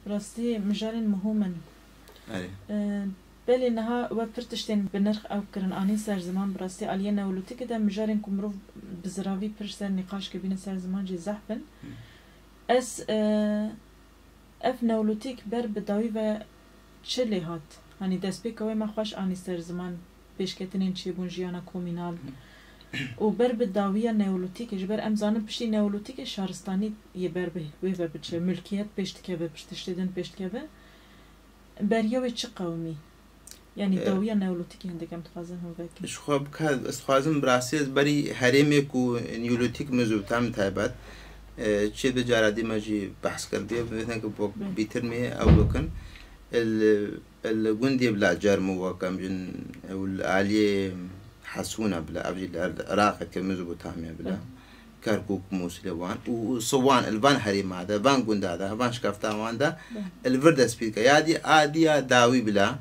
راستي مجال مهمن بله نها و پرتشتن بنرخ او کرن آنی سر زمان براستی آلیه نولوتی که ده مجارن کمرو بزراوی پر سر نقاش که بین سر زمان جی زحبن اس اف نولوتیک بر بداوی و چه لحات هنی دست بکوی ما خوش آنی سر زمان پیشکتنین چی بون جیانا کومینال و بر بداوی نولوتیک جبر امزانه پشتی نولوتیک شهرستانی یه بر به وی و بچه ملکیت پشت که به پشتشتیدن پشت که به بریاوی چه قومی يعني داوية نيولوتيكي عندك عم تخازن هو ذاك شو خاب كاد استخازن براسي بري هرمي كو نيولوتيك مزوتام تايبات شيء بجارة ماجي بحث كردي مثلا كبوك بيترمي أو لكن الجندي بلا جرم وكم جن والعالية حسونة بلا أبجي العراق كمزوتامية بلا كاركوك موسلوان وصوان البان هريم هذا بان جند هذا بان شكافتا واندا الفرد سبيكا يادي عادية داوي بلا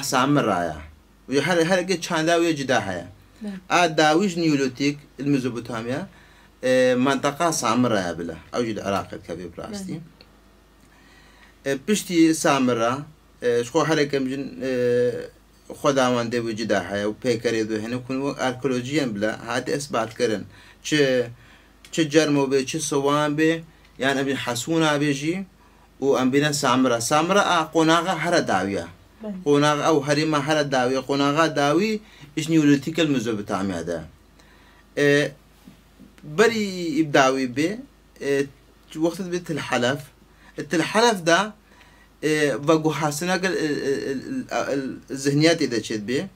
سامر رايا وهل جت شانداوية جدا هيا داويش نيولوتيك الميزوبوتاميا منطقة سامر رايا بلا أوجد العراق كبير براستي بشتي سامرة شو حركة مجن خداوان ده وجدا هيا وبيكري ده هنا يكون أركولوجيا بلا هذا إثبات كرن چه جرمو به چه سوان به يعني أبي حسونا بيجي وأم بينا سامرة قناغة هر داوية قناغ أو هريمة هر داوي قناغ داوي إيش نيولوتيك المزوبتامي هذا بري إبداوي به وقت بيت الحلف ده بقو حاسنا الذهنيات إذا تشد به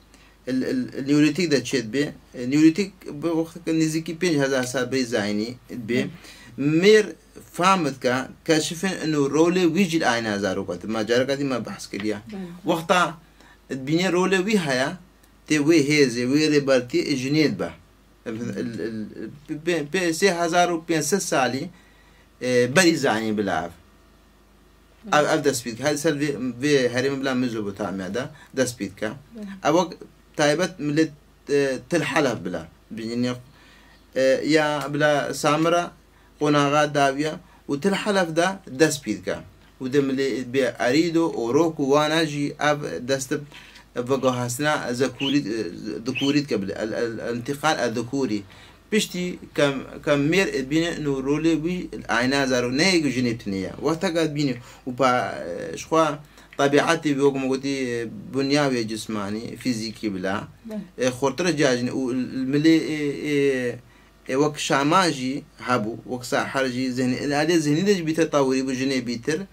النيولوتيك ده تشد به نيولوتيك بوقت نزيكي بين هذا سابي زايني به مير فهمت كشفن إنه رولي ويجي العين هزار وقت ما جرى قديم ما بحث كليا وقتها البنية رولي وي هيا تي هيزي وي ريبرتي جنيد به ب 3500 سالي بري زعني بالعاف أبدأ سبيدك هذا سلبي في هريم بلا ميزوبوتاميا ده سبيدك أبوك تايبت ملت تلحلف بلا بيني يا بلا سامرة قناغات داوية وتلحلف ده دسبيدك ودم اللي بأريدو وروكو واناجي أب دستب بقاهسنا ذكوريت قبل الانتقال الذكوري بشتي كم مير بيني إنه رولي بي العينا زارو نيجو جنبتنيا وقتها بيني وبا شخوا طبيعتي بيوق موجودي بنيوي جسماني فيزيكي بلا خطر جاجني والملي وقت شاماجي هابو وقت ساحرجي ذهني عليه ذهني ده بيتطوري بجني بيتر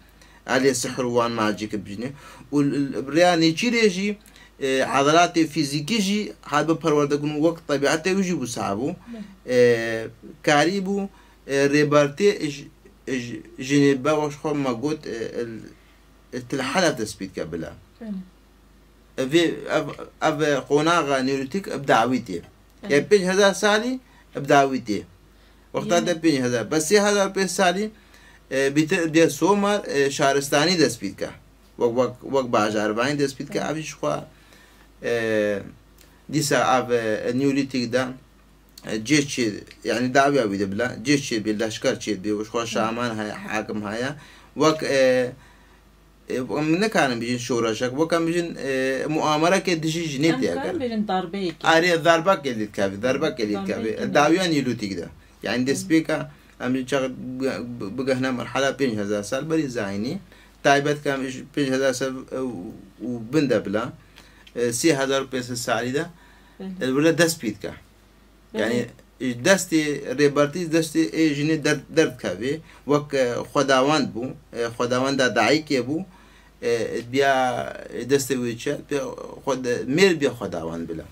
عليه سحر وان ماجيك بجني والبرياني تشيريجي عضلات فيزيكيجي هذا بروردكون وقت طبيعته يجي بصعبه كاريبو ريبارتي جنبا وشخو ما قلت الحلف تثبيت قبلها في أب قناغة نيروتيك بدعويتي يعني بين هذا سالي بدعويتي وقت هذا بين هذا بس هذا بين سالي بيتر سومر شهرستاني تثبيت وق باجار باين تثبيت أبي شخو ديسا أب نيوليتيك ده جيش يعني دعوة بيد بلا جيش باللشكر شيء بي وشخو شامان هاي حاكم هاي وق من كان بيجين شورشك وكان بيجين مؤامرة كدشي جنيت يا كان بيجين ضربة أري ضربة كليت كافي الدعوة نيوليتيك ده يعني دسبيكا أم شغل بقهنا مرحلة بين هذا سال بري زايني تايبت كان بين هذا سال وبندا بلا 3000 بيس السالي ده الولا دسبيتكا يعني دستي ريبارتي دستي جني درد كافي وك خداوند بو خداوند داعيك بو بيا دستي ويتش بيا خد ميل بيا خداوند بلا